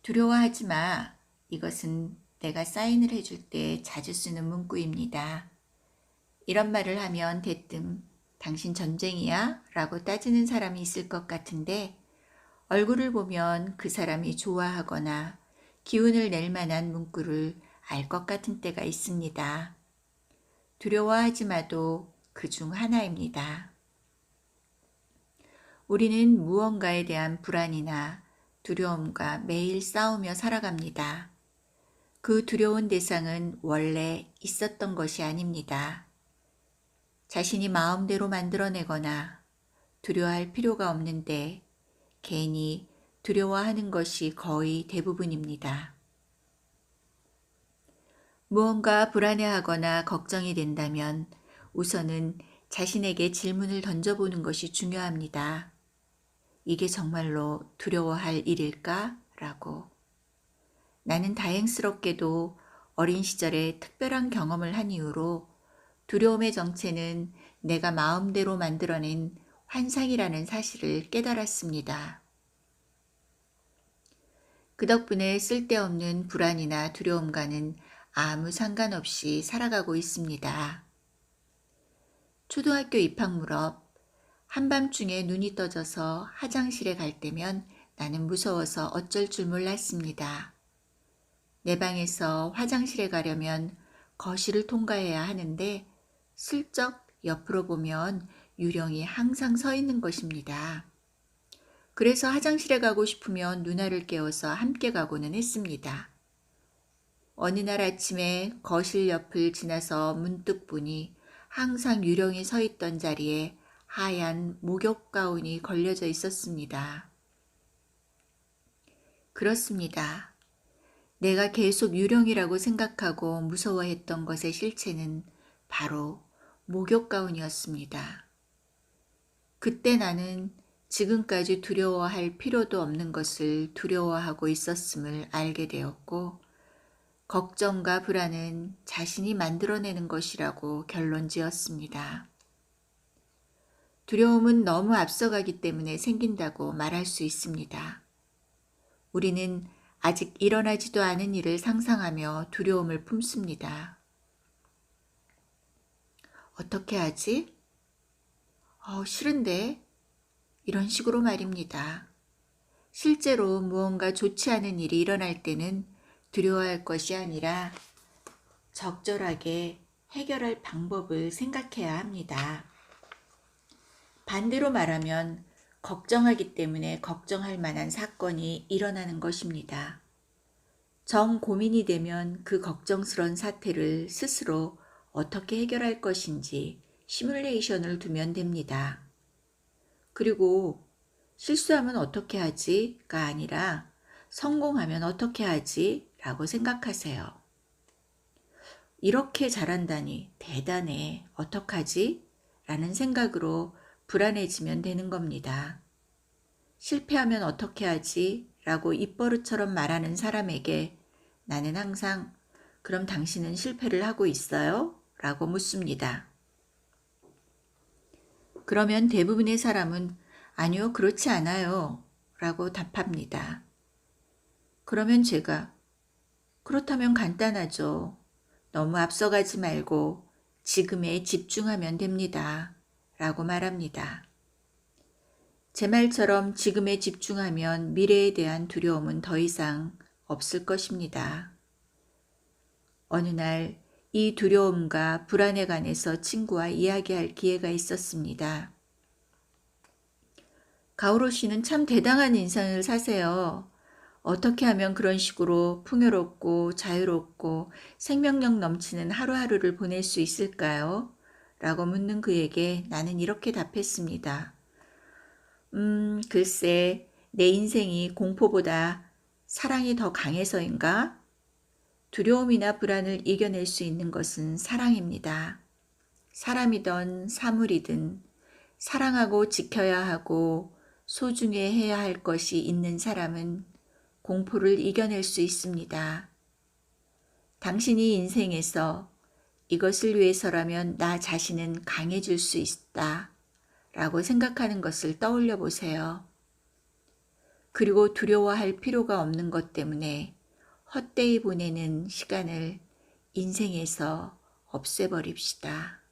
두려워하지 마. 이것은 내가 사인을 해줄 때 자주 쓰는 문구입니다. 이런 말을 하면 대뜸 당신 전쟁이야? 라고 따지는 사람이 있을 것 같은데 얼굴을 보면 그 사람이 좋아하거나 기운을 낼 만한 문구를 알 것 같은 때가 있습니다. 두려워하지 마도 그 중 하나입니다. 우리는 무언가에 대한 불안이나 두려움과 매일 싸우며 살아갑니다. 그 두려운 대상은 원래 있었던 것이 아닙니다. 자신이 마음대로 만들어내거나 두려워할 필요가 없는데 괜히 두려워하는 것이 거의 대부분입니다. 무언가 불안해하거나 걱정이 된다면 우선은 자신에게 질문을 던져보는 것이 중요합니다. 이게 정말로 두려워할 일일까? 라고. 나는 다행스럽게도 어린 시절에 특별한 경험을 한 이후로 두려움의 정체는 내가 마음대로 만들어낸 환상이라는 사실을 깨달았습니다. 그 덕분에 쓸데없는 불안이나 두려움과는 아무 상관없이 살아가고 있습니다. 초등학교 입학 무렵 한밤중에 눈이 떠져서 화장실에 갈 때면 나는 무서워서 어쩔 줄 몰랐습니다. 내 방에서 화장실에 가려면 거실을 통과해야 하는데 슬쩍 옆으로 보면 유령이 항상 서 있는 것입니다. 그래서 화장실에 가고 싶으면 누나를 깨워서 함께 가고는 했습니다. 어느 날 아침에 거실 옆을 지나서 문득 보니 항상 유령이 서 있던 자리에 하얀 목욕 가운이 걸려져 있었습니다. 그렇습니다. 내가 계속 유령이라고 생각하고 무서워했던 것의 실체는 바로 목욕 가운이었습니다. 그때 나는 지금까지 두려워할 필요도 없는 것을 두려워하고 있었음을 알게 되었고 걱정과 불안은 자신이 만들어내는 것이라고 결론 지었습니다. 두려움은 너무 앞서가기 때문에 생긴다고 말할 수 있습니다. 우리는 아직 일어나지도 않은 일을 상상하며 두려움을 품습니다. 어떻게 하지? 싫은데? 이런 식으로 말입니다. 실제로 무언가 좋지 않은 일이 일어날 때는 두려워할 것이 아니라 적절하게 해결할 방법을 생각해야 합니다. 반대로 말하면 걱정하기 때문에 걱정할 만한 사건이 일어나는 것입니다. 정 고민이 되면 그 걱정스러운 사태를 스스로 어떻게 해결할 것인지 시뮬레이션을 두면 됩니다. 그리고 실수하면 어떻게 하지가 아니라 성공하면 어떻게 하지? 라고 생각하세요. 이렇게 잘한다니 대단해. 어떡하지? 라는 생각으로 불안해지면 되는 겁니다. 실패하면 어떻게 하지? 라고 입버릇처럼 말하는 사람에게 나는 항상 그럼 당신은 실패를 하고 있어요? 라고 묻습니다. 그러면 대부분의 사람은 아니요, 그렇지 않아요. 라고 답합니다. 그러면 제가 그렇다면 간단하죠. 너무 앞서가지 말고 지금에 집중하면 됩니다. 라고 말합니다. 제 말처럼 지금에 집중하면 미래에 대한 두려움은 더 이상 없을 것입니다. 어느 날 이 두려움과 불안에 관해서 친구와 이야기할 기회가 있었습니다. 가오로 씨는 참 대단한 인생을 사세요. 어떻게 하면 그런 식으로 풍요롭고 자유롭고 생명력 넘치는 하루하루를 보낼 수 있을까요? 라고 묻는 그에게 나는 이렇게 답했습니다. 글쎄, 내 인생이 공포보다 사랑이 더 강해서인가? 두려움이나 불안을 이겨낼 수 있는 것은 사랑입니다. 사람이든 사물이든 사랑하고 지켜야 하고 소중히 해야 할 것이 있는 사람은 공포를 이겨낼 수 있습니다. 당신이 인생에서 이것을 위해서라면 나 자신은 강해질 수 있다 라고 생각하는 것을 떠올려 보세요. 그리고 두려워할 필요가 없는 것 때문에 헛되이 보내는 시간을 인생에서 없애버립시다.